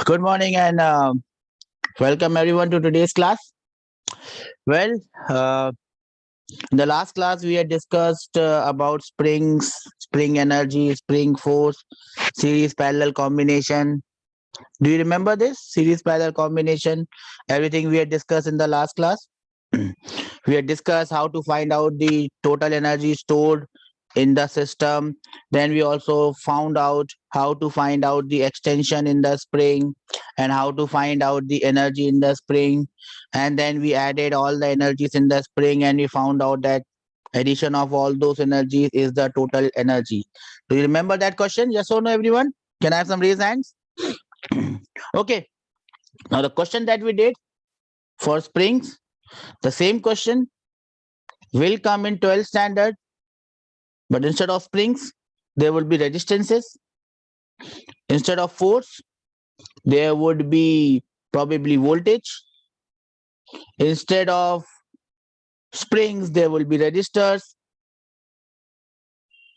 Good morning and welcome everyone to today's class. Well, uh, in the last class we had discussed about springs, spring energy, spring force, series parallel combination. Do you remember this series parallel combination? Everything we had discussed in the last class. We had discussed how to find out the total energy stored in the system. Then we also found out how to find out the extension in the spring and how to find out the energy in the spring. And then we added all the energies in the spring and we found out that addition of all those energies is the total energy. Do you remember that question? Yes or no, everyone? Can I have some raised hands? Okay. Now the question that we did for springs, the same question will come in 12th standard, but instead of springs, there will be resistances. Instead of force, there would be probably voltage. Instead of springs, there will be resistors.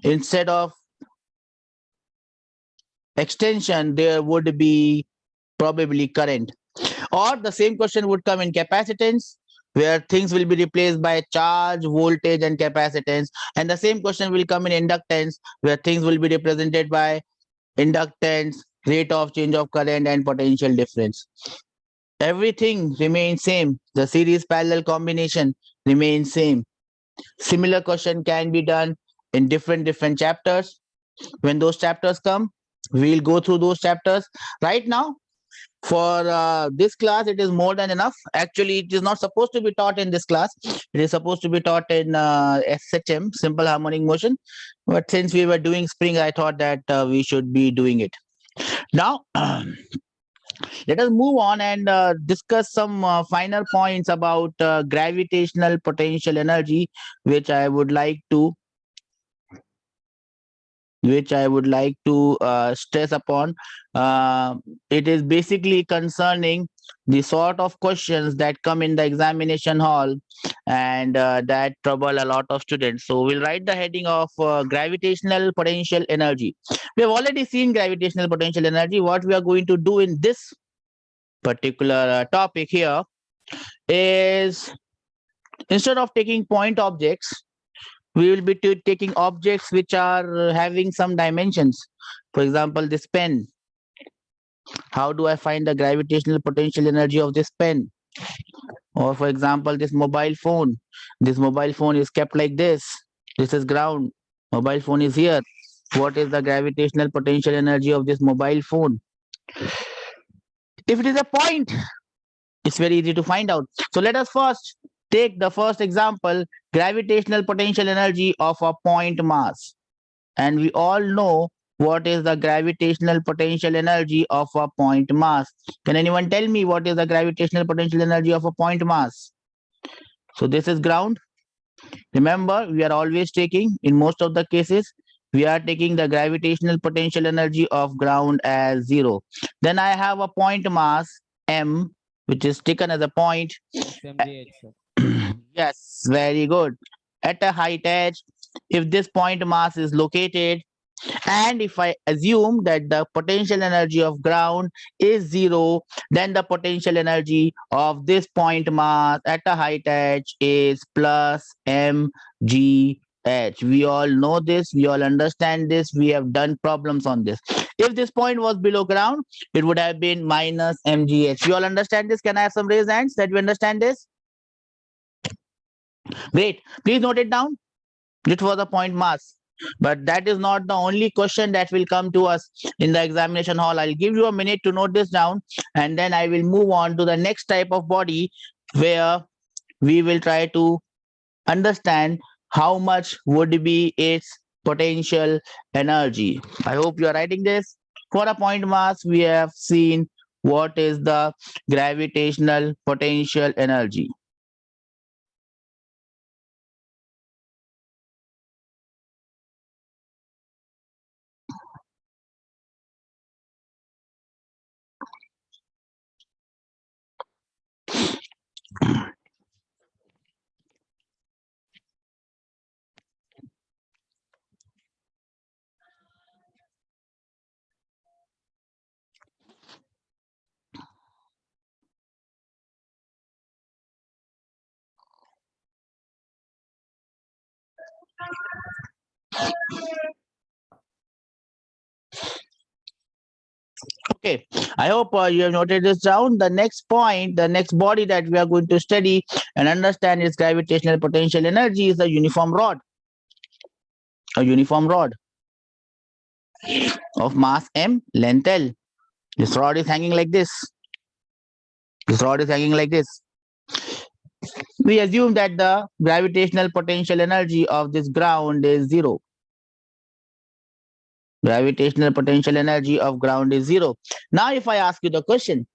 Instead of extension, there would be probably current. Or the same question would come in capacitance, where things will be replaced by charge, voltage, and capacitance. And the same question will come in inductance, where things will be represented by inductance, rate of change of current, and potential difference. Everything remains same. The series parallel combination remains same. Similar question can be done in different chapters. When those chapters come, we'll go through those chapters. Right now, for this class, it is more than enough. Actually, it is not supposed to be taught in this class. It is supposed to be taught in SHM, simple harmonic motion. But since we were doing spring, I thought that we should be doing it. Now, let us move on and discuss some final points about gravitational potential energy, which I would like to stress upon. Uh, it is basically concerning the sort of questions that come in the examination hall and that trouble a lot of students. So we'll write the heading of gravitational potential energy. We have already seen gravitational potential energy. What we are going to do in this particular topic here is, instead of taking point objects, we will be taking objects which are having some dimensions. For example, this pen. How do I find the gravitational potential energy of this pen? Or for example, this mobile phone. This mobile phone is kept like this. This is ground. Mobile phone is here. What is the gravitational potential energy of this mobile phone? If it is a point, it's very easy to find out. So let us first take the first example, gravitational potential energy of a point mass. And we all know what is the gravitational potential energy of a point mass. Can anyone tell me what is the gravitational potential energy of a point mass? So this is ground. Remember, we are always taking, in most of the cases, we are taking the gravitational potential energy of ground as 0. Then I have a point mass m, which is taken as a point. SMGH, sir. Yes, very good. At a height h, if this point mass is located, and if I assume that the potential energy of ground is 0, then the potential energy of this point mass at a height h is plus mgh. We all know this, we all understand this, we have done problems on this. If this point was below ground, it would have been minus mgh. We all understand this? Can I have some raised hands that we understand this? Great. Please note it down. It was a point mass. But that is not the only question that will come to us in the examination hall. I'll give you a minute to note this down, and then I will move on to the next type of body where we will try to understand how much would be its potential energy. I hope you are writing this. For a point mass, we have seen what is the gravitational potential energy. Okay, I hope you have noted this down. The next point, the next body that we are going to study and understand its gravitational potential energy is a uniform rod. A uniform rod of mass m, length L. This rod is hanging like this. This rod is hanging like this. We assume that the gravitational potential energy of this ground is zero. Gravitational potential energy of ground is zero. Now, if I ask you the question,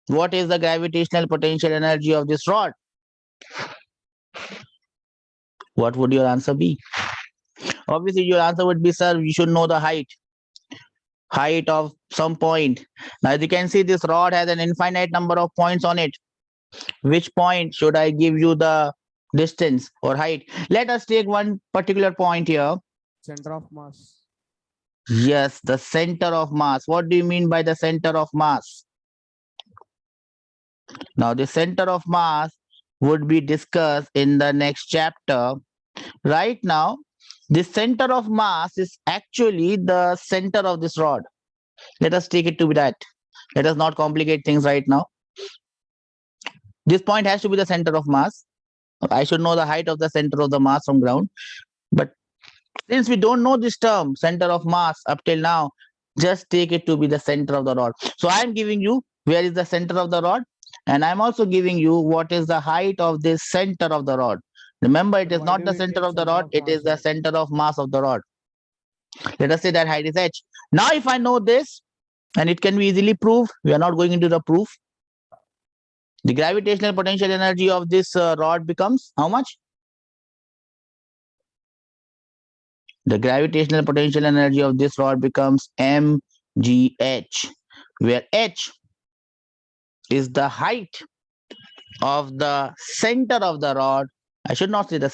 what is the gravitational potential energy of this rod? What would your answer be? Obviously, your answer would be, sir, you should know the height of some point. Now, as you can see, this rod has an infinite number of points on it. Which point should I give you the distance or height? Let us take one particular point here. Center of mass. Yes, the center of mass. What do you mean by the center of mass? Now, the center of mass would be discussed in the next chapter. Right now, the center of mass is actually the center of this rod. Let us take it to be that. Let us not complicate things right now. This point has to be the center of mass. I should know the height of the center of the mass from ground. But since we don't know this term, center of mass, up till now, just take it to be the center of the rod. So I'm giving you where is the center of the rod, and I'm also giving you what is the height of this center of the rod. Remember, it Sir, is why not do the we center take of the center rod, of it is mass, the sir? center of mass of the rod. Let us say that height is h. Now, if I know this, and it can be easily proved, we are not going into the proof. The gravitational potential energy of this rod becomes how much? The gravitational potential energy of this rod becomes mgh, where h is the height of the center of the rod. I should not say the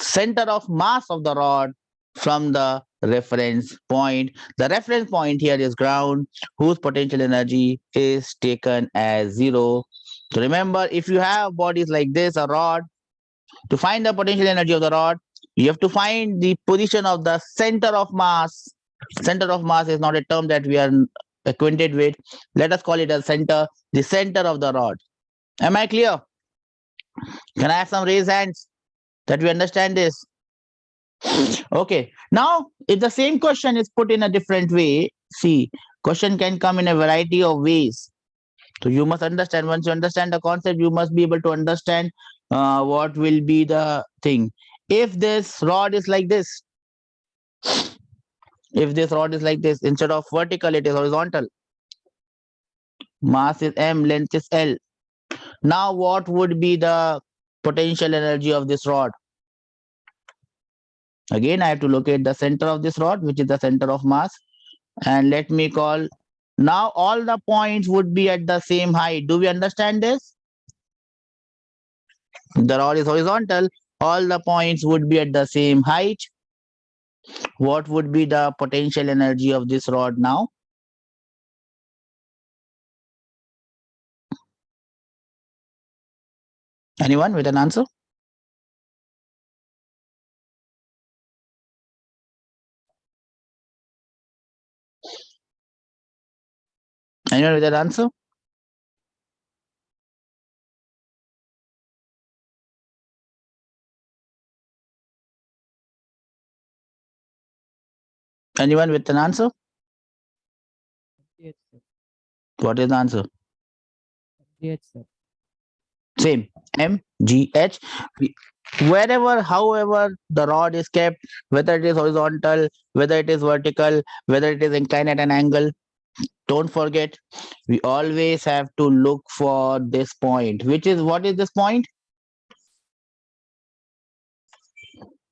center of mass of the rod from the reference point. The reference point here is ground, whose potential energy is taken as zero. So remember, if you have bodies like this, a rod, to find the potential energy of the rod, you have to find the position of the center of mass. Center of mass is not a term that we are acquainted with. Let us call it a center, the center of the rod. Am I clear? Can I have some raised hands that we understand this? Okay. Now, if the same question is put in a different way, see, question can come in a variety of ways. So you must understand. Once you understand the concept, you must be able to understand what will be the thing. If this rod is like this, instead of vertical, it is horizontal. Mass is m, length is l. Now, what would be the potential energy of this rod? Again, I have to locate the center of this rod, which is the center of mass. And let me call. Now, all the points would be at the same height. Do we understand this? The rod is horizontal. All the points would be at the same height. What would be the potential energy of this rod now? Anyone with an answer? Anyone with an answer? Anyone with an answer? Yes, sir. What is the answer? Yes, sir. Same. MGH. Wherever, however, the rod is kept, whether it is horizontal, whether it is vertical, whether it is inclined at an angle, don't forget, we always have to look for this point. Which is, what is this point?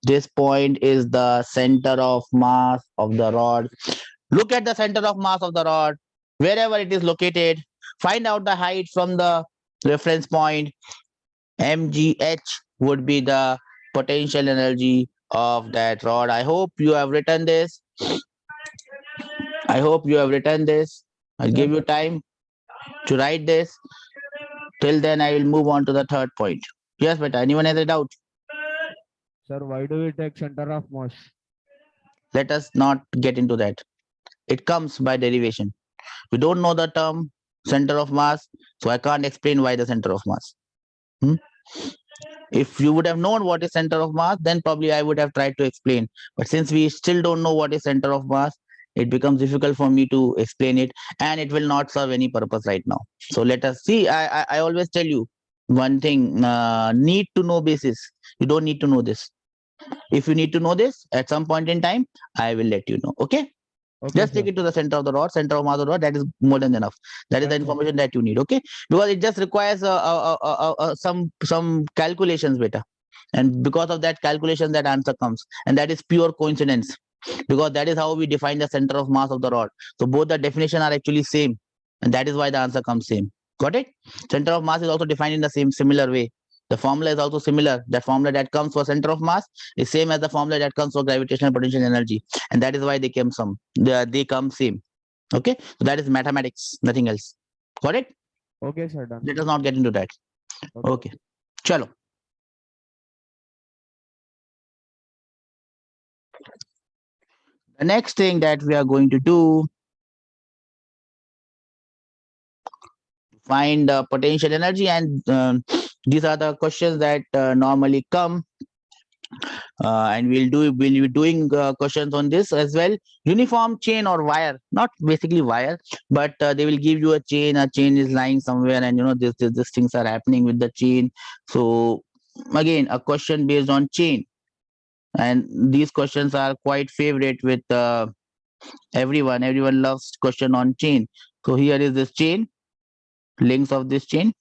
This point is the center of mass of the rod. Look at the center of mass of the rod, wherever it is located. Find out the height from the reference point. mgh would be the potential energy of that rod. I hope you have written this. I hope you have written this. I'll Sir, give you time to write this. Till then, I will move on to the third point. Yes, but anyone has a doubt? sir, why do we take center of mass? Let us not get into that. It comes by derivation. We don't know the term center of mass, so I can't explain why the center of mass. Hmm? If you would have known what is center of mass, then probably I would have tried to explain. But since we still don't know what is center of mass, it becomes difficult for me to explain it, and it will not serve any purpose right now. So let us see. I always tell you one thing: need to know basis. You don't need to know this. If you need to know this at some point in time, I will let you know. Okay. Okay, Just take sir. it to the center of the rod, center of mass of the rod. That is more than enough. That is the Right, sir. information that you need. Okay, because it just requires some calculations, beta, and because of that calculation, that answer comes, and that is pure coincidence, because that is how we define the center of mass of the rod. So both the definition are actually same, and that is why the answer comes same. Got it? Center of mass is also defined in the same similar way. The formula is also similar. That formula that comes for center of mass is same as the formula that comes for gravitational potential energy, and that is why they come some. They come same. Okay, so that is mathematics, nothing else. Got it? Okay, sir. Done. Let us not get into that. Okay. Okay, chalo. The next thing that we are going to do, find potential energy, and these are the questions that normally come, and we'll be doing questions on this as well. Uniform chain or wire, not basically wire, but they will give you a chain is lying somewhere, and this things are happening with the chain. So again, a question based on chain, and these questions are quite favorite with everyone loves question on chain. So here is this chain, links of this chain.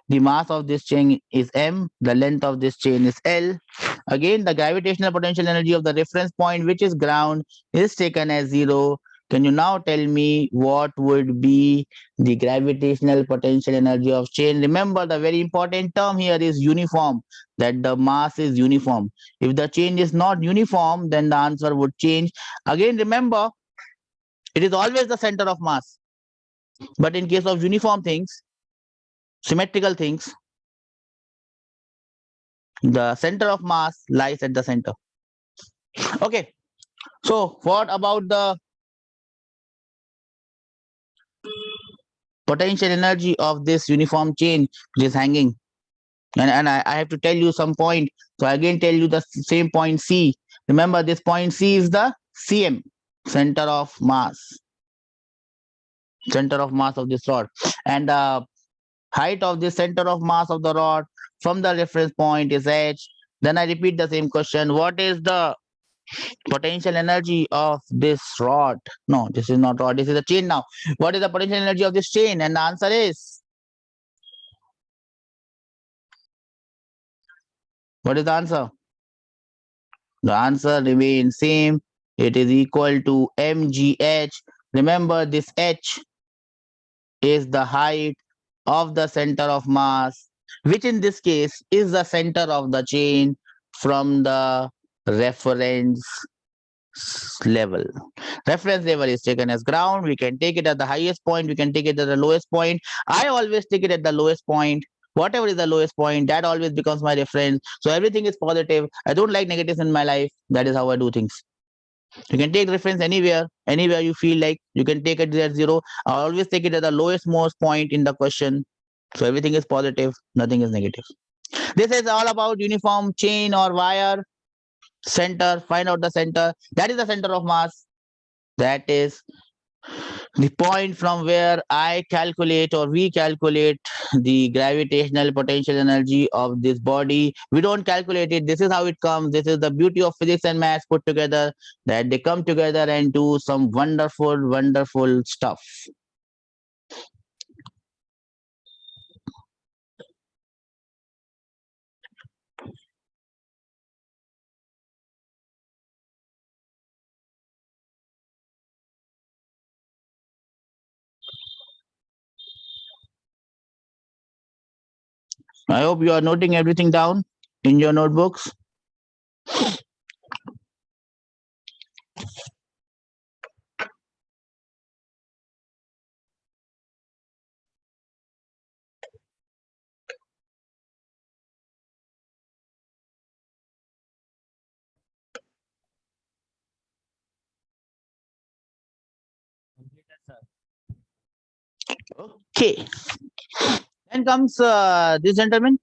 The mass of this chain is m, the length of this chain is l. Again, the gravitational potential energy of the reference point, which is ground, is taken as 0. Can you now tell me what would be the gravitational potential energy of chain? Remember, the very important term here is uniform, that the mass is uniform. If the chain is not uniform, then the answer would change. Again, remember, it is always the center of mass. But in case of uniform things, symmetrical things, the center of mass lies at the center. Okay, so what about the potential energy of this uniform chain which is hanging? And I have to tell you some point. So I again tell you the same point C. Remember, this point C is the CM, center of mass, center of mass of this rod. And the height of the center of mass of the rod from the reference point is h. Then I repeat the same question. What is the potential energy of this rod? No, this is not rod. This is a chain now. What is the potential energy of this chain? And the answer is, what is the answer? The answer remains same. It is equal to mgh. Remember, this h is the height of the center of mass, which in this case is the center of the chain from the reference level. Reference level is taken as ground. We can take it at the highest point, we can take it at the lowest point. I always take it at the lowest point. Whatever is the lowest point, that always becomes my reference. So everything is positive. I don't like negatives in my life. That is how I do things. You can take reference anywhere you feel like. You can take it at 0. I always take it at the lowest most point in the question. So everything is positive, nothing is negative. This is all about uniform chain or wire. Center, find out the center. That is the center of mass. That is the point from where I calculate, or we calculate, the gravitational potential energy of this body. We don't calculate it. This is how it comes. This is the beauty of physics and maths put together, that they come together and do some wonderful, wonderful stuff. I hope you are noting everything down in your notebooks. Okay. Then comes this gentleman.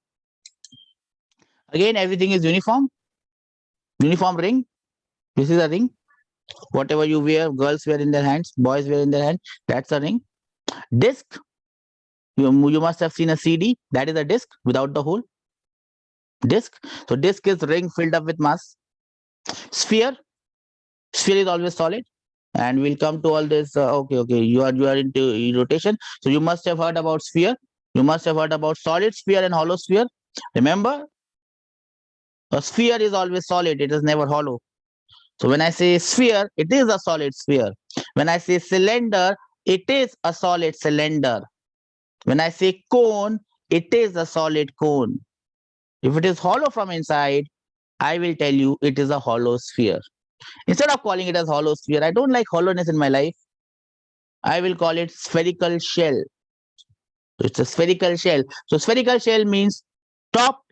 Again, everything is uniform. Uniform ring. This is a ring. Whatever you wear, girls wear in their hands, boys wear in their hand. That's a ring. Disc. You must have seen a CD. That is a disc without the hole. Disc. So disc is ring filled up with mass. Sphere. Sphere is always solid. And we'll come to all this. Okay. You are into rotation. So you must have heard about sphere. You must have heard about solid sphere and hollow sphere. Remember, a sphere is always solid. It is never hollow. So when I say sphere, it is a solid sphere. When I say cylinder, it is a solid cylinder. When I say cone, it is a solid cone. If it is hollow from inside, I will tell you it is a hollow sphere. Instead of calling it as hollow sphere, I don't like hollowness in my life. I will call it spherical shell. It's a spherical shell. So spherical shell means top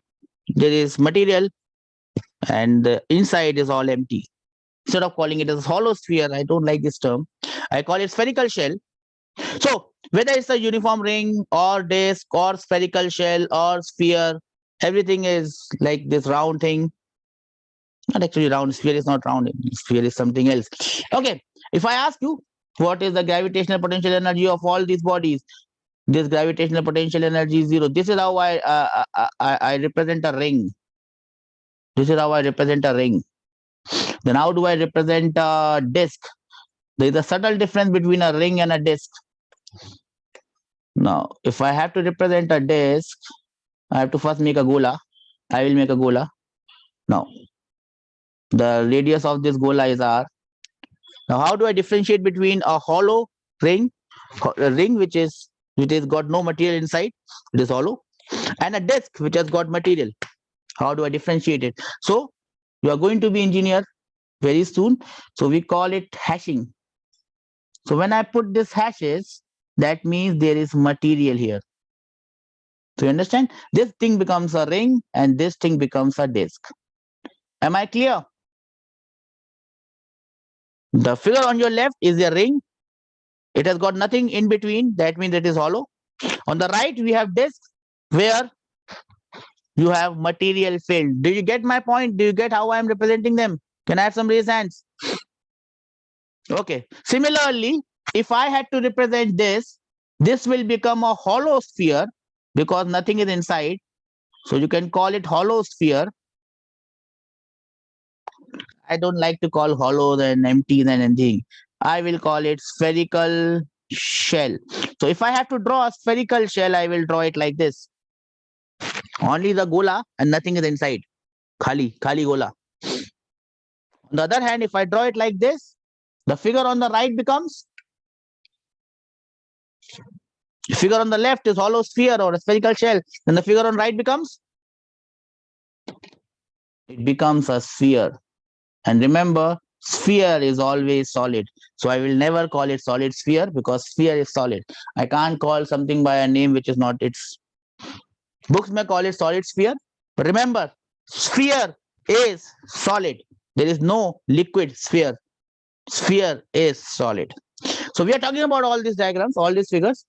there is material and the inside is all empty. Instead of calling it as hollow sphere, I don't like this term. I call it spherical shell. So whether it's a uniform ring or disc or spherical shell or sphere, everything is like this round thing. Not actually round. Sphere is not round. Sphere is something else. Okay. If I ask you what is the gravitational potential energy of all these bodies, this gravitational potential energy is zero. This is how I represent a ring. This is how I represent a ring. Then how do I represent a disc? There is a subtle difference between a ring and a disc. Now, if I have to represent a disc, I have to first make a gola. I will make a gola. Now, the radius of this gola is r. Now, how do I differentiate between a hollow ring, a ring which is got no material inside, it is hollow, and a disc which has got material? How do I differentiate it? So, you are going to be engineer very soon. So we call it hashing. So when I put this hashes, that means there is material here. So you understand? This thing becomes a ring and this thing becomes a disc. Am I clear? The figure on your left is a ring. It has got nothing in between. That means it is hollow. On the right, we have discs where you have material filled. Do you get my point? Do you get how I am representing them? Can I have some raised hands? Okay. Similarly, if I had to represent this, this will become a hollow sphere because nothing is inside. So you can call it hollow sphere. I don't like to call hollow than empty than anything. I will call it spherical shell. So if I have to draw a spherical shell, I will draw it like this. Only the gola and nothing is inside. Khali gola. On the other hand, if I draw it like this, the figure on the right becomes, the figure on the left is hollow sphere or a spherical shell. Then the figure on right becomes, it becomes a sphere. And remember, sphere is always solid. So I will never call it solid sphere because sphere is solid. I can't call something by a name which is not its. Books may call it solid sphere. But remember, sphere is solid. There is no liquid sphere. Sphere is solid. So we are talking about all these diagrams, all these figures.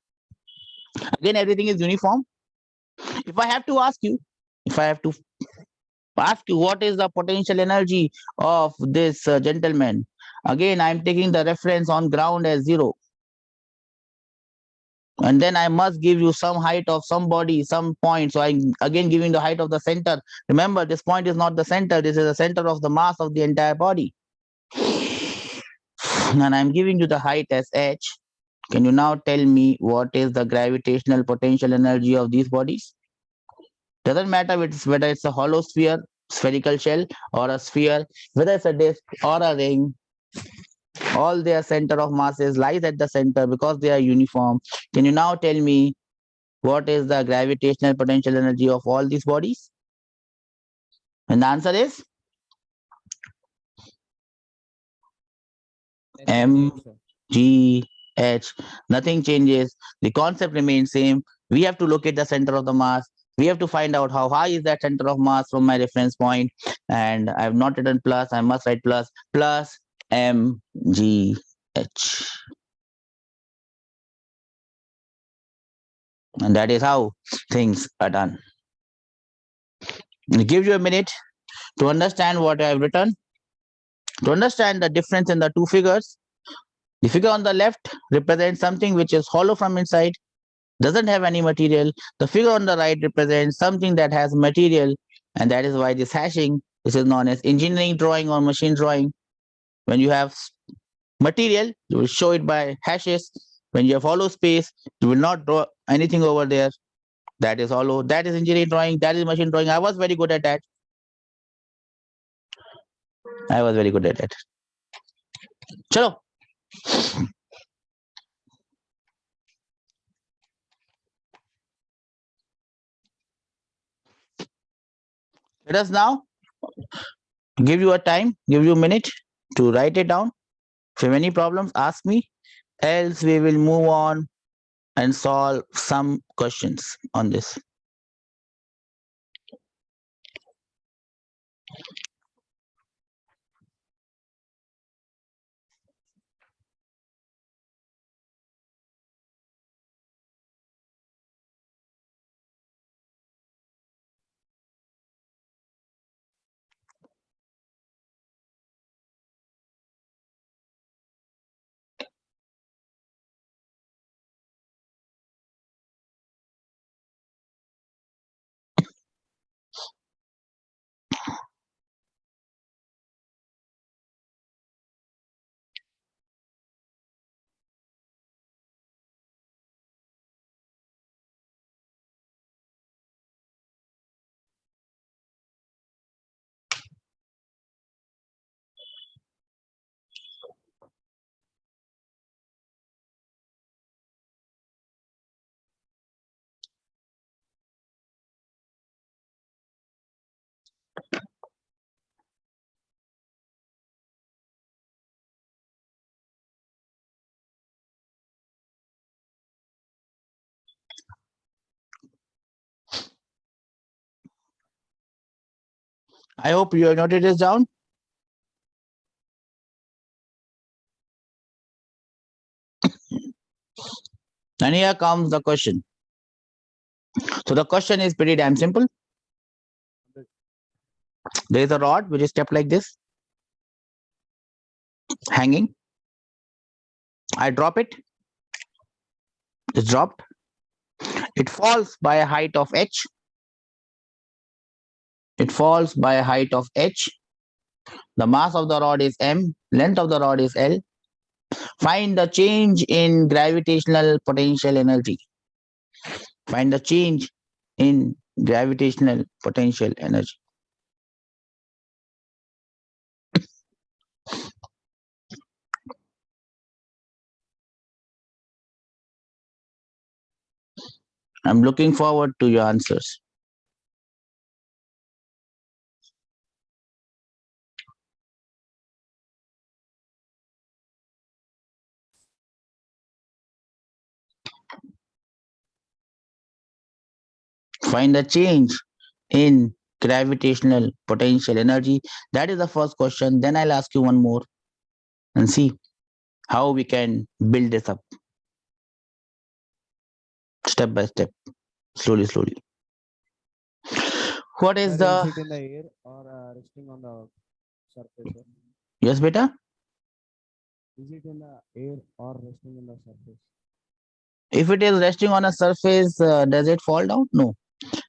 Again, everything is uniform. If I have to ask you, if I have to ask you what is the potential energy of this gentleman, again I am taking the reference on ground as 0, and then I must give you some height of somebody, some point. So I'm again giving the height of the center. Remember, this point is not the center, this is the center of the mass of the entire body, and I'm giving you the height as h. Can you now tell me what is the gravitational potential energy of these bodies? Doesn't matter whether it's a hollow sphere, spherical shell, or a sphere, whether it's a disk or a ring, all their center of masses lies at the center because they are uniform. Can you now tell me what is the gravitational potential energy of all these bodies? And the answer is M G H. Nothing changes. The concept remains same. We have to locate the center of the mass. We have to find out how high is that center of mass from my reference point. And I have not written plus. I must write plus M G H. And that is how things are done. I'll give you a minute to understand what I have written, to understand the difference in the two figures. The figure on the left represents something which is hollow from inside, doesn't have any material. The figure on the right represents something that has material, and that is why this is known as engineering drawing or machine drawing. When you have material, you will show it by hashes. When you have hollow space, you will not draw anything over there. That is hollow. That is engineering drawing. That is machine drawing. I was very good at that. I was very good at that. Chalo. Let us now give you a time, give you a minute to write it down. If you have any problems, ask me. Else, we will move on and solve some questions on this. I hope you have noted this down. And here comes the question. So the question is pretty damn simple. There is a rod which is kept like this, hanging. I drop it. It's dropped. It falls by a height of h. It falls by a height of h. The mass of the rod is m. Length of the rod is l. Find the change in gravitational potential energy. Find the change in gravitational potential energy. I'm looking forward to your answers. Find the change in gravitational potential energy. That is the first question. Then I'll ask you one more and see how we can build this up step by step, slowly, slowly. What is Sir, the. is it in the air or resting on the surface? Sir? Yes, beta? Is it in the air or resting on the surface? If it is resting on a surface, does it fall down? No.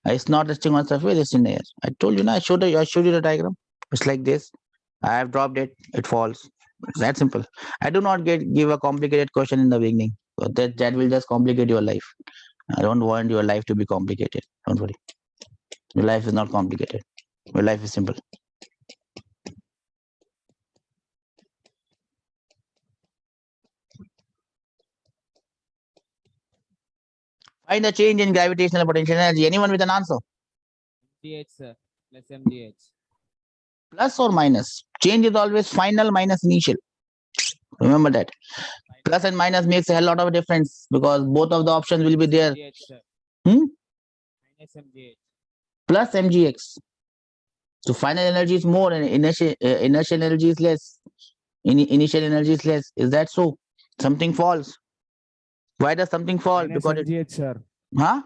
It's not resting on surface, it's in the air. I told you, I showed you the diagram. It's like this. I have dropped it, it falls. It's that simple. I do not give a complicated question in the beginning. That will just complicate your life. I don't want your life to be complicated. Don't worry. Your life is not complicated. Your life is simple. Find the change in gravitational potential energy. Anyone with an answer? MGH, sir. Plus MGH. Plus or minus? Change is always final minus initial. Remember that. Plus and minus makes a hell lot of difference because both of the options will be there. MGH, sir. Hmm? Minus MGH. Plus mgx. So final energy is more and inertial energy is less. Initial energy is less. Is that so? Something falls. Why does something fall? Minus Because it MGH, sir. Huh?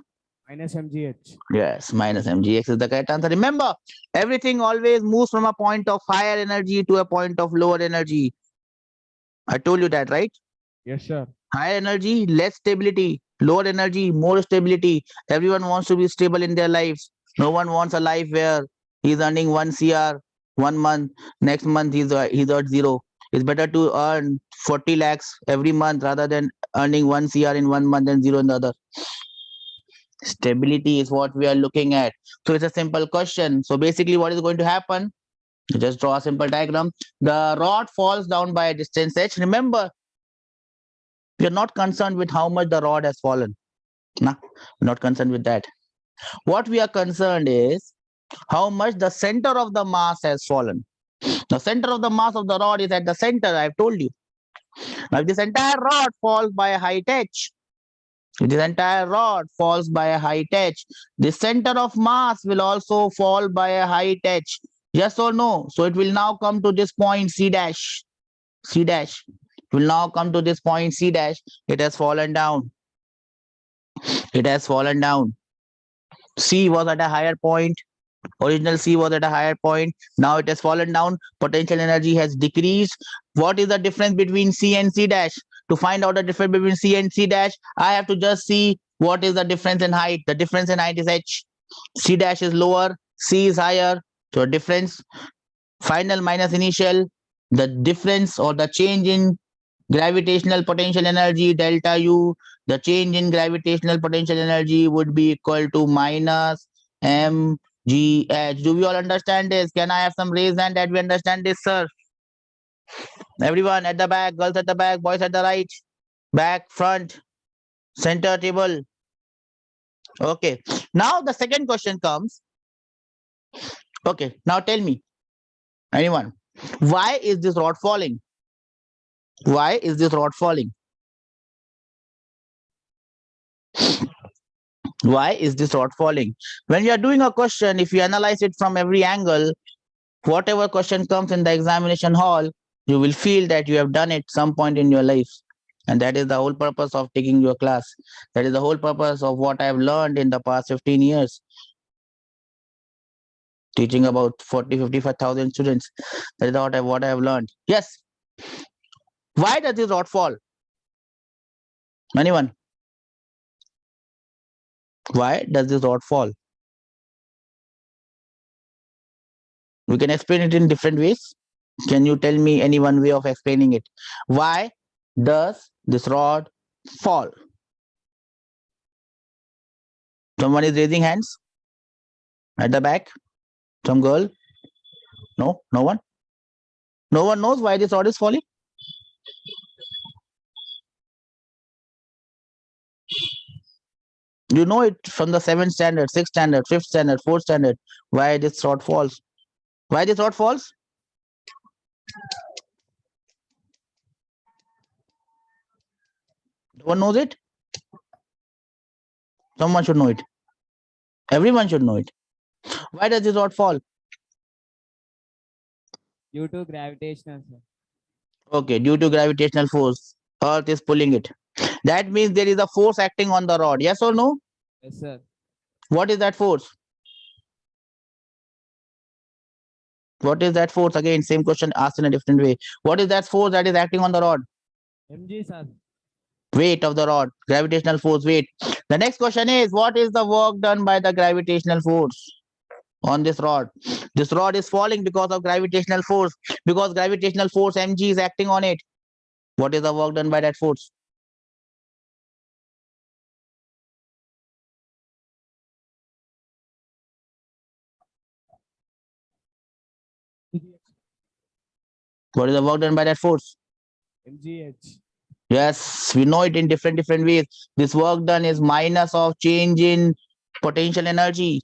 Minus mgh. Yes, minus mgx is the correct answer. Remember, everything always moves from a point of higher energy to a point of lower energy. I told you that, right? Yes, sir. Higher energy, less stability. Lower energy, more stability. Everyone wants to be stable in their lives. No one wants a life where he's earning 1 CR 1 month, next month he's at zero. It's better to earn 40 lakhs every month rather than earning 1 CR in 1 month and zero in the other. Stability is what we are looking at. So it's a simple question. So basically, what is going to happen? You just draw a simple diagram. The rod falls down by a distance h. Remember, we are not concerned with how much the rod has fallen. Nah, we're not concerned with that. What we are concerned is how much the center of the mass has fallen. The center of the mass of the rod is at the center, I've told you. Now, if this entire rod falls by a height h, if this entire rod falls by a height h, the center of mass will also fall by a height h. Yes or no? So it will now come to this point C dash. C dash. It will now come to this point C dash. It has fallen down. It has fallen down. C was at a higher point. Original C was at a higher point. Now it has fallen down. Potential energy has decreased. What is the difference between C and C dash? To find out the difference between C and C dash, I have to just see what is the difference in height. The difference in height is h. C dash is lower, C is higher. So difference, final minus initial, the difference or the change in gravitational potential energy delta U, the change in gravitational potential energy would be equal to minus mgh. Do we all understand this? Can I have some raised hand that we understand this, sir? Everyone at the back, girls at the back, boys at the right, back, front, center table. Okay. Now the second question comes. Okay. Now tell me, anyone, why is this rod falling? Why is this rod falling? Why is this rod falling? When you are doing a question, if you analyze it from every angle, whatever question comes in the examination hall, you will feel that you have done it some point in your life. And that is the whole purpose of taking your class. That is the whole purpose of what I have learned in the past 15 years, teaching about 55,000 students. That is what I have learned. Yes. Why does this rod fall? Anyone? Why does this rod fall? We can explain it in different ways. Can you tell me any one way of explaining it? Why does this rod fall? Someone is raising hands at the back. Some girl? No, no one. No one knows why this rod is falling. You know it from the 7th standard, 6th standard, 5th standard, 4th standard. Why this rod falls? Why this rod falls? No one knows it. Someone should know it. Everyone should know it. Why does this rod fall? Due to gravitational, sir. Okay, due to gravitational force. Earth is pulling it. That means there is a force acting on the rod. Yes or no? Yes, sir. What is that force? What is that force? Again, same question asked in a different way. What is that force that is acting on the rod? mg, sir. Weight of the rod, gravitational force, weight. The next question is, what is the work done by the gravitational force on this rod? This rod is falling because of gravitational force. Because gravitational force mg is acting on it. What is the work done by that force? What is the work done by that force? mgh. Yes, we know it in different ways. This work done is minus of change in potential energy,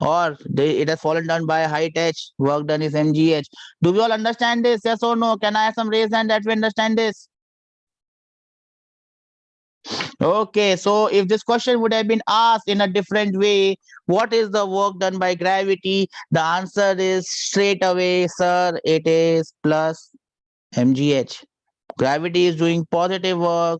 or it has fallen down by height h. Work done is mgh. Do we all understand this? Yes or no? Can I have some raise hand that we understand this? Okay, so if this question would have been asked in a different way, what is the work done by gravity? The answer is straight away, sir, it is plus mgh. Gravity is doing positive work.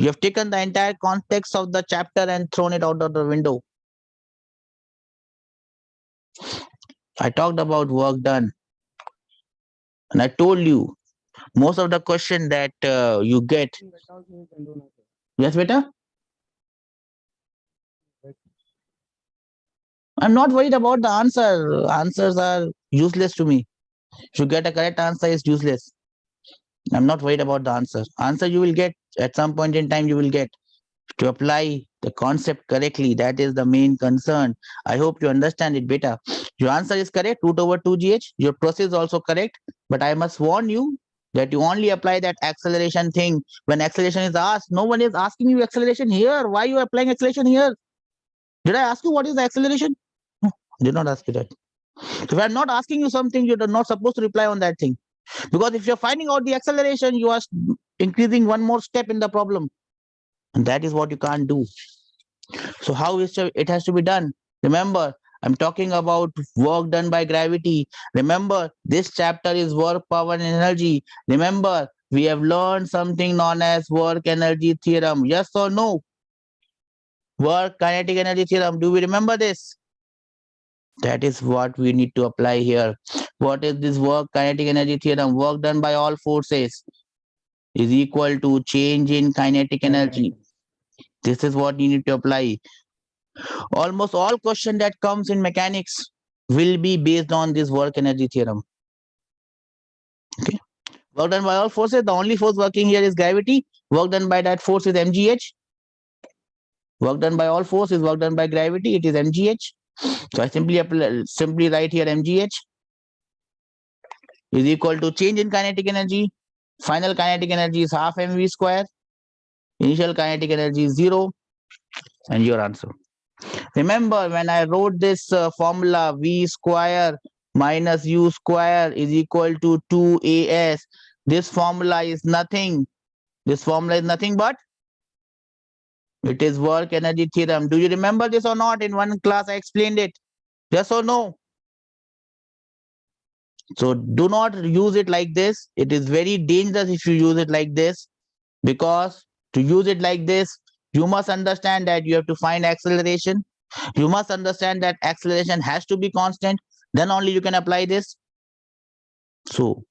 You have taken the entire context of the chapter and thrown it out of the window. I talked about work done, and I told you most of the question that you get. That also you can do nothing. Yes, beta. But I'm not worried about the answer. Answers are useless to me. If you get a correct answer, it's useless. I'm not worried about the answer. Answer you will get at some point in time. You will get to apply the concept correctly. That is the main concern. I hope you understand it better. Your answer is correct. Root over 2gh. Your process is also correct. But I must warn you that you only apply that acceleration thing when acceleration is asked. No one is asking you acceleration here. Why you are applying acceleration here? Did I ask you what is the acceleration? No, I did not ask you that. If I'm not asking you something, you're not supposed to reply on that thing. Because if you're finding out the acceleration, you are increasing one more step in the problem. And that is what you can't do. So how is it has to be done? Remember, I'm talking about work done by gravity. Remember, this chapter is work, power, and energy. Remember, we have learned something known as work energy theorem. Yes or no? Work kinetic energy theorem. Do we remember this? That is what we need to apply here. What is this work kinetic energy theorem? Work done by all forces is equal to change in kinetic energy. This is what you need to apply. Almost all question that comes in mechanics will be based on this work energy theorem. Okay. Work done by all forces. The only force working here is gravity. Work done by that force is mgh. Work done by all force is work done by gravity. It is mgh. So I simply write here mgh is equal to change in kinetic energy. Final kinetic energy is half mv square. Initial kinetic energy is 0. And your answer. Remember, when I wrote this formula, v square minus u square is equal to 2as. This formula is nothing. This formula is nothing but it is work energy theorem. Do you remember this or not? In one class, I explained it. Yes or no? So do not use it like this. It is very dangerous if you use it like this, because to use it like this, you must understand that you have to find acceleration. You must understand that acceleration has to be constant. Then only you can apply this. So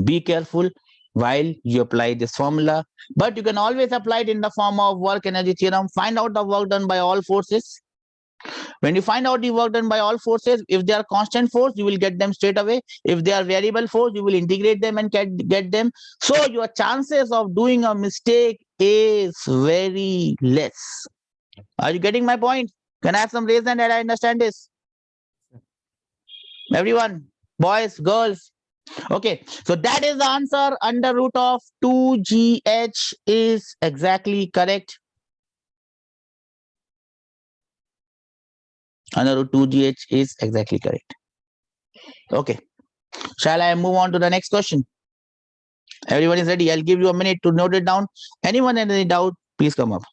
be careful while you apply this formula. But you can always apply it in the form of work energy theorem. Find out the work done by all forces. When you find out the work done by all forces, if they are constant force, you will get them straight away. If they are variable force, you will integrate them and get them. So your chances of doing a mistake is very less. Are you getting my point? Can I have some raise hand that I understand this? Everyone, boys, girls. Okay, so that is the answer. Under root of 2gh is exactly correct. Under root 2gh is exactly correct. Okay, shall I move on to the next question? Everyone is ready. I'll give you a minute to note it down. Anyone any doubt, please come up.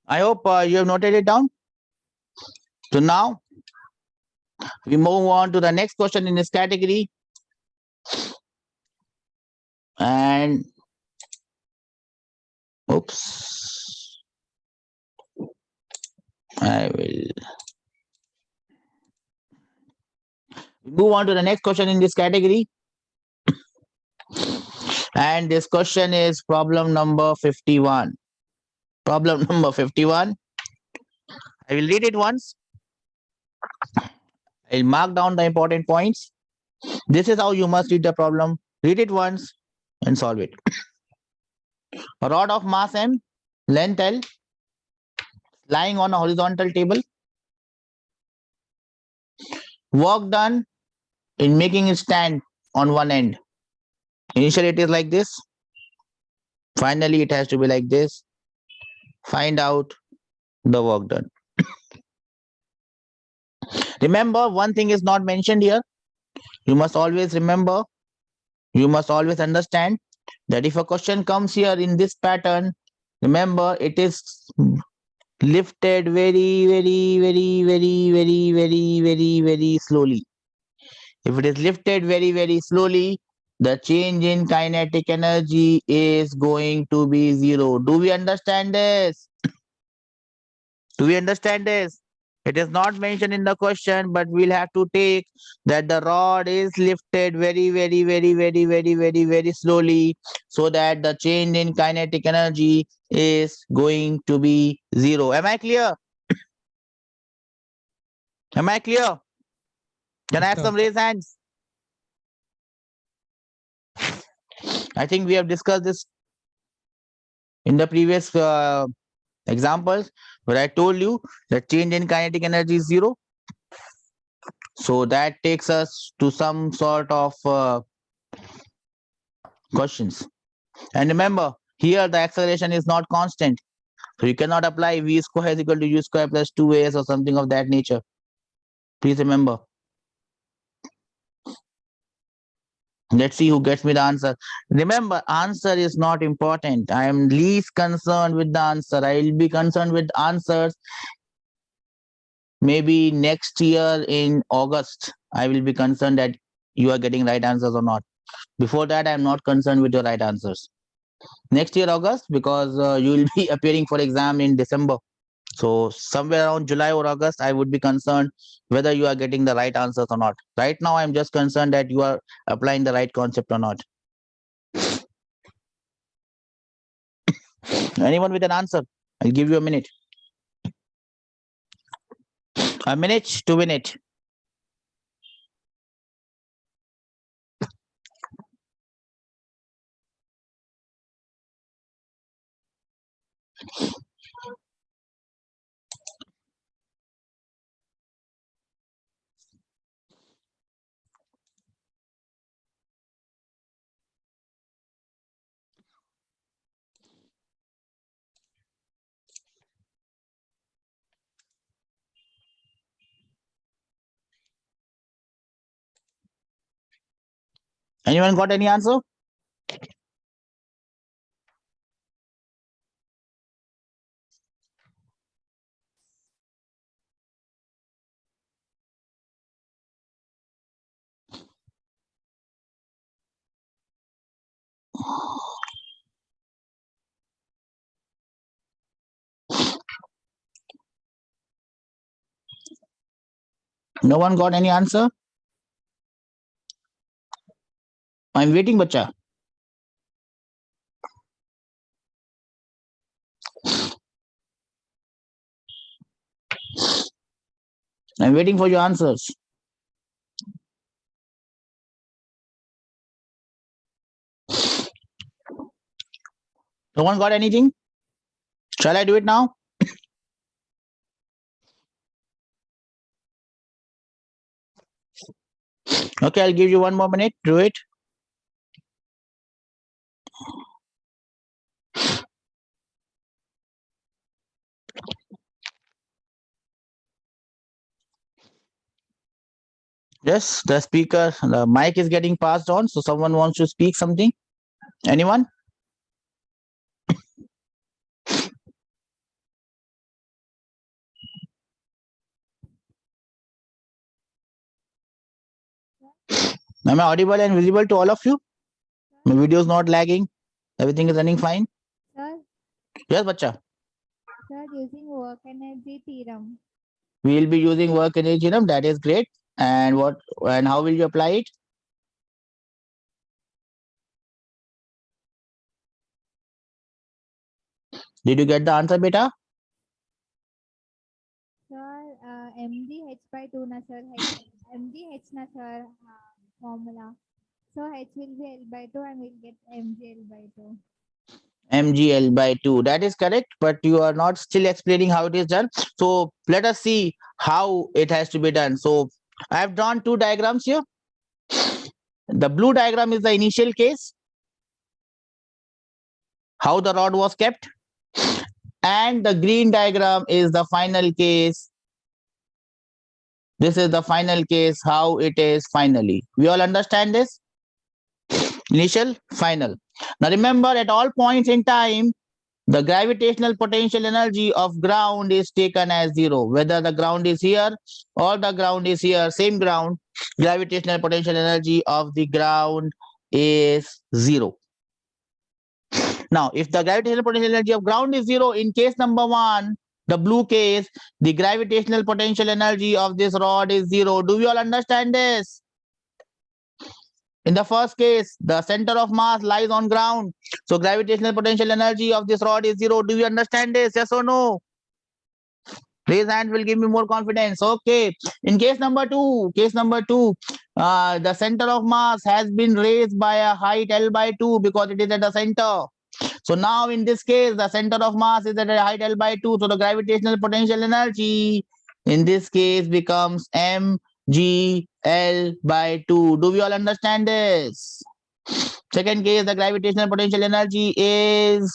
I hope you have noted it down. So now we move on to the next question in this category. And oops, I will move on to the next question in this category. And this question is problem number 51. Problem number 51. I will read it once. I'll mark down the important points. This is how you must read the problem. Read it once and solve it. A rod of mass m, length L, lying on a horizontal table. Work done in making it stand on one end. Initially it is like this. Finally it has to be like this. Find out the work done. Remember, one thing is not mentioned here. You must always remember, you must always understand that if a question comes here in this pattern, remember it is lifted very, very, very, very, very, very, very, very slowly. If it is lifted very, very slowly, the change in kinetic energy is going to be zero. Do we understand this? Do we understand this? It is not mentioned in the question, but we'll have to take that the rod is lifted very, very, very, very, very, very, very slowly so that the change in kinetic energy is going to be zero. Am I clear? Am I clear? Can I Yes, have sir. some raised hands? I think we have discussed this in the previous examples where I told you that change in kinetic energy is zero. So that takes us to some sort of questions. And remember, here the acceleration is not constant. So you cannot apply v square is equal to u square plus 2as or something of that nature. Please remember. Let's see who gets me the answer. Remember, answer is not important. I am least concerned with the answer. I will be concerned with answers maybe next year in August. I will be concerned that you are getting right answers or not. Before that, I am not concerned with your right answers. Next year, August, because you will be appearing for exam in December. So somewhere around July or August, I would be concerned whether you are getting the right answers or not. Right now, I'm just concerned that you are applying the right concept or not. Anyone with an answer? I'll give you a minute. A minute to win it. Anyone got any answer? No one got any answer? I'm waiting, bacha. I'm waiting for your answers. No one got anything? Shall I do it now? Okay, I'll give you one more minute. Do it. Yes, the speaker, the mic is getting passed on. So someone wants to speak something. Anyone? Am I audible and visible to all of you? My video is not lagging. Everything is running fine. Sir, Yes, bacha. sir, using work energy theorem. We will be using work energy theorem. That is great. And what and how will you apply it? Did you get the answer, beta? Sir, MD H by 2 na sir. MD H na sir. formula. So H will be L by 2 and we'll get mgl by 2. mgl by 2. That is correct, but you are not still explaining how it is done. So let us see how it has to be done. So I have drawn two diagrams here. The blue diagram is the initial case, how the rod was kept, and the green diagram is the final case. This is the final case, how it is finally. We all understand this? Initial, final. Now remember, at all points in time, the gravitational potential energy of ground is taken as zero. Whether the ground is here or the ground is here, same ground, gravitational potential energy of the ground is zero. Now, if the gravitational potential energy of ground is zero, in case number one, the blue case, the gravitational potential energy of this rod is zero. Do we all understand this? In the first case, the center of mass lies on ground. So gravitational potential energy of this rod is zero. Do you understand this? Yes or no? Raise hand will give me more confidence. Okay. In case number two, the center of mass has been raised by a height L by 2 because it is at the center. So now in this case, the center of mass is at a height L by 2. So the gravitational potential energy in this case becomes mg L by 2. Do we all understand this? Second case, the gravitational potential energy is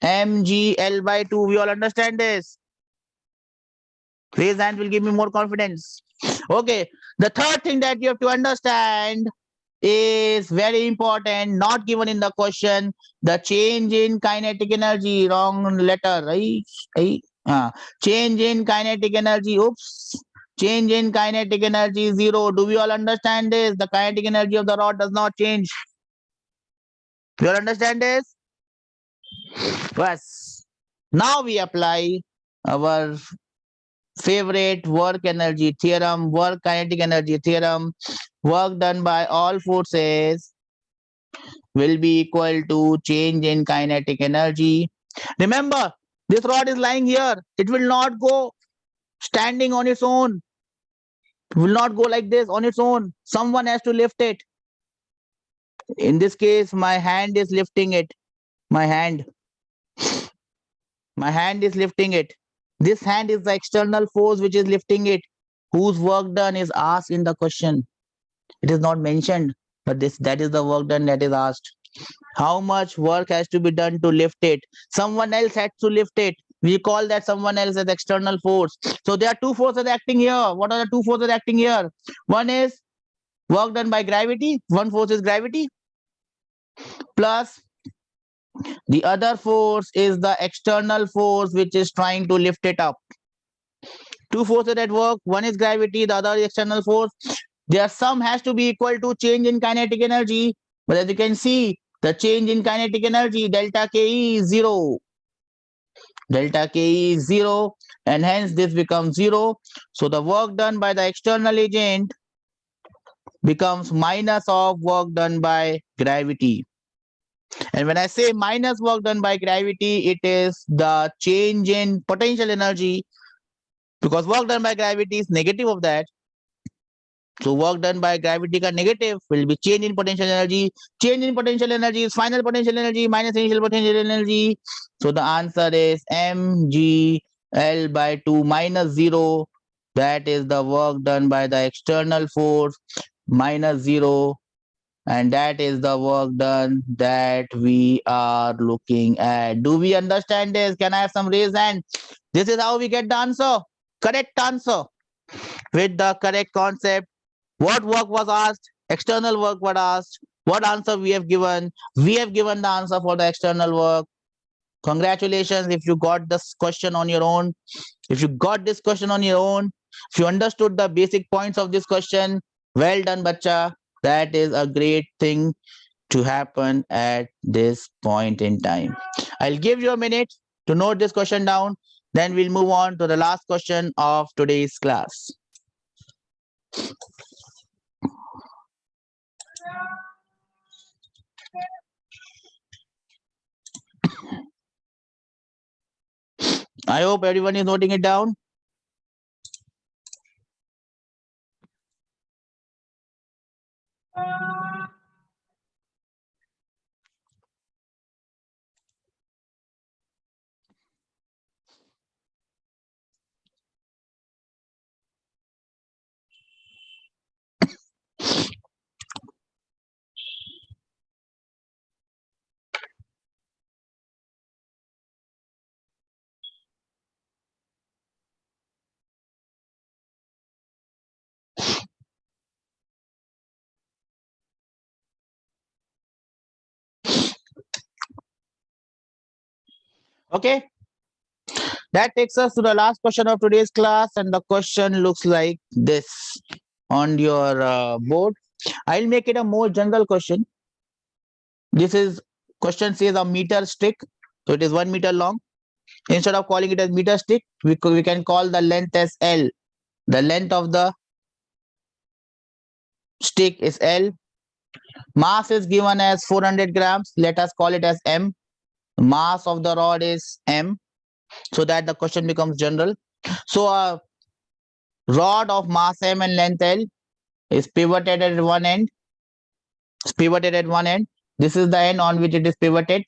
mg L by 2. We all understand this? Raise hand will give me more confidence. Okay. The third thing that you have to understand is very important, not given in the question. The change in kinetic energy, wrong letter, right? Change in kinetic energy, oops. Change in kinetic energy 0. Do we all understand this? The kinetic energy of the rod does not change. Do you all understand this? Yes. Now we apply our favorite work energy theorem, work kinetic energy theorem. Work done by all forces will be equal to change in kinetic energy. Remember, this rod is lying here. It will not go standing on its own. It will not go like this on its own. Someone has to lift it. In this case, my hand is lifting it. My hand. My hand is lifting it. This hand is the external force which is lifting it. Whose work done is asked in the question. It is not mentioned, but that is the work done that is asked. How much work has to be done to lift it? Someone else had to lift it. We call that someone else as external force. So there are two forces acting here. What are the two forces acting here? One is work done by gravity. One force is gravity. Plus the other force is the external force which is trying to lift it up. Two forces at work. One is gravity. The other is external force. Their sum has to be equal to change in kinetic energy. But as you can see, the change in kinetic energy, delta Ke is 0. Delta Ke is 0, and hence this becomes 0. So the work done by the external agent becomes minus of work done by gravity. And when I say minus work done by gravity, it is the change in potential energy, because work done by gravity is negative of that. So work done by gravity ka negative will be change in potential energy. Change in potential energy is final potential energy minus initial potential energy. So the answer is mg L by 2 minus 0. That is the work done by the external force minus 0. And that is the work done that we are looking at. Do we understand this? Can I have some raise hand? This is how we get the answer. Correct answer. With the correct concept. What work was asked? External work was asked. What answer we have given? We have given the answer for the external work. Congratulations if you got this question on your own. If you got this question on your own, if you understood the basic points of this question, well done, bacha. That is a great thing to happen at this point in time. I'll give you a minute to note this question down. Then we'll move on to the last question of today's class. I hope everyone is noting it down. Okay, that takes us to the last question of today's class, and the question looks like this on your board. I'll make it a more general question. This is question says a meter stick, so it is 1 meter long. Instead of calling it as meter stick, we can call the length as L. The length of the stick is L. Mass is given as 400 grams. Let us call it as M. Mass of the rod is M, so that the question becomes general. So a rod of mass M and length L is pivoted at one end. It's pivoted at one end. This is the end on which it is pivoted,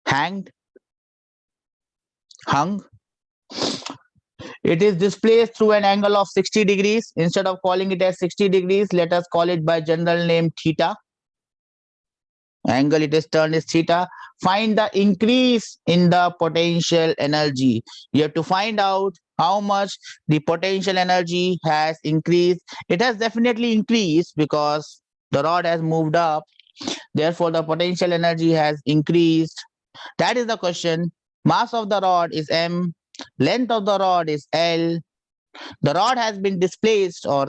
hanged, hung. It is displaced through an angle of 60 degrees. Instead of calling it as 60 degrees, let us call it by general name theta. Angle it is turned is theta. Find the increase in the potential energy. You have to find out how much the potential energy has increased. It has definitely increased because the rod has moved up. Therefore, the potential energy has increased. That is the question. Mass of the rod is M. Length of the rod is L. The rod has been displaced or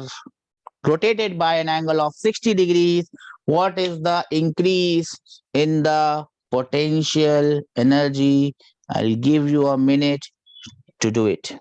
rotated by an angle of 60 degrees. What is the increase in the potential energy? I'll give you a minute to do it.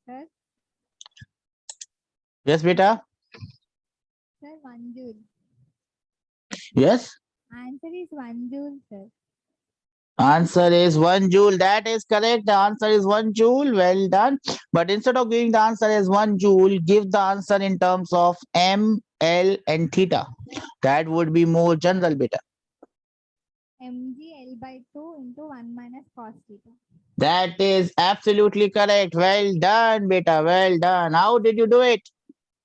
Sir, Yes, beta? sir, 1 joule. Yes? Answer is 1 joule, sir. Answer is 1 joule. That is correct. The answer is 1 joule. Well done. But instead of giving the answer as 1 joule, give the answer in terms of M, L, and theta. That would be more general, beta. mg L/2 into 1 minus cos theta. That is absolutely correct. Well done, beta. Well done. How did you do it?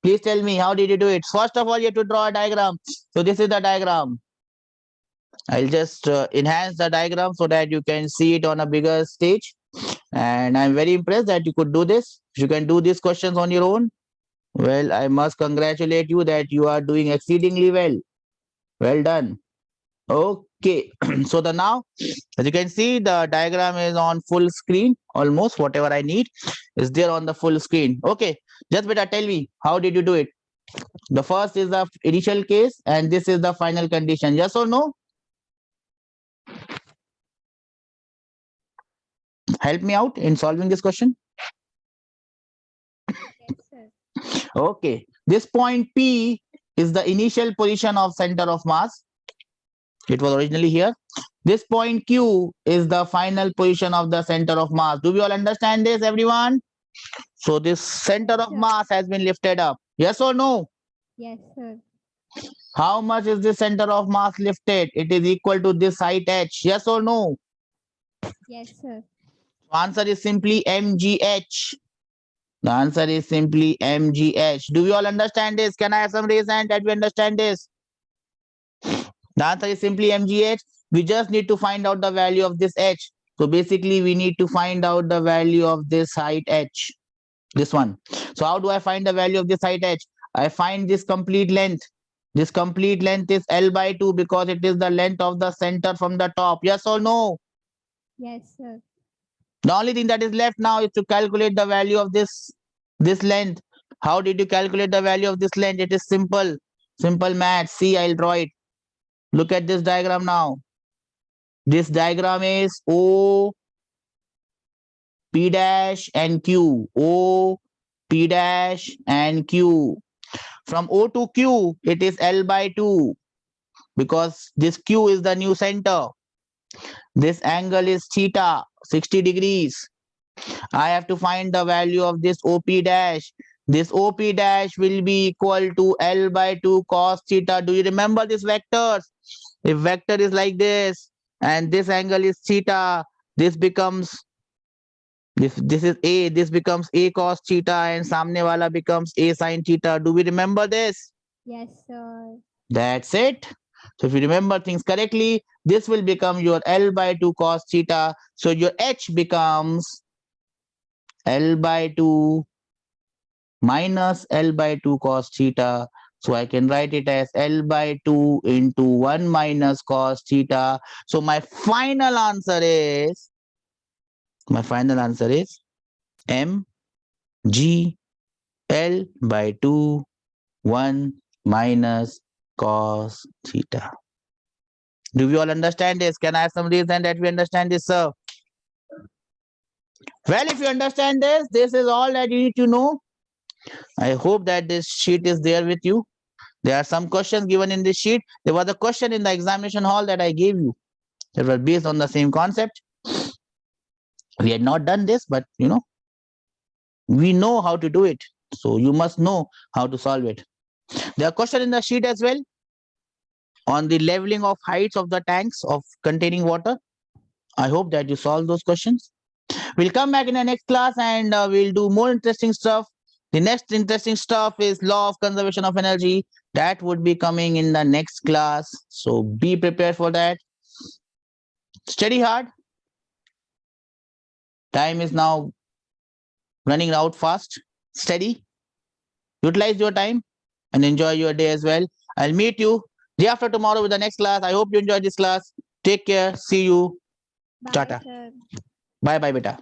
Please tell me, how did you do it? First of all, you have to draw a diagram. So this is the diagram. I'll just enhance the diagram so that you can see it on a bigger stage. And I'm very impressed that you could do this. You can do these questions on your own. Well, I must congratulate you that you are doing exceedingly well. Well done. Okay. So the now, as you can see, the diagram is on full screen. Almost whatever I need is there on the full screen. Okay. Just better tell me, how did you do it? The first is the initial case and this is the final condition. Yes or no? Help me out in solving this question. Yes, sir. Okay. This point P is the initial position of center of mass. It was originally here. This point Q is the final position of the center of mass. Do we all understand this, everyone? So this center of Sir. mass has been lifted up. Yes or no? Yes, sir. How much is the center of mass lifted? It is equal to this height h. Yes or no? Yes, sir. Answer is simply mgh. The answer is simply mgh. Do we all understand this? Can I have some raise hand that we understand this? The answer is simply mgh. We just need to find out the value of this h. So basically, we need to find out the value of this height h. This one. So how do I find the value of this height h? I find this complete length. This complete length is L/2 because it is the length of the center from the top. Yes or no? Yes, sir. The only thing that is left now is to calculate the value of this length. How did you calculate the value of this length? It is simple. Simple math. See, I'll draw it. Look at this diagram now. This diagram is O, P dash and Q. O, P dash and Q. From O to Q, it is L by 2 because this Q is the new center. This angle is theta, 60 degrees. I have to find the value of this OP dash. This OP dash will be equal to L by 2 cos theta. Do you remember these vectors? If vector is like this and this angle is theta, this becomes this is A, this becomes A cos theta and samne wala becomes A sin theta. Do we remember this? Yes, sir. That's it. So if you remember things correctly, this will become your L by 2 cos theta. So your H becomes L by 2 minus L by 2 cos theta. So I can write it as L by 2 into 1 minus cos theta. So my final answer is M G L by 2 1 minus cos theta. Do we all understand this? Can I have some reason that we understand this, sir? Well, if you understand this, this is all that you need to know. I hope that this sheet is there with you. There are some questions given in this sheet. There was a question in the examination hall that I gave you that were based on the same concept. We had not done this, but we know how to do it. So you must know how to solve it. There are questions in the sheet as well on the leveling of heights of the tanks of containing water. I hope that you solve those questions. We'll come back in the next class and we'll do more interesting stuff. The next interesting stuff is law of conservation of energy. That would be coming in the next class. So be prepared for that. Study hard. Time is now running out fast. Study. Utilize your time and enjoy your day as well. I'll meet you day after tomorrow with the next class. I hope you enjoyed this class. Take care. See you. Bye, Tata. sir. Bye bye, beta.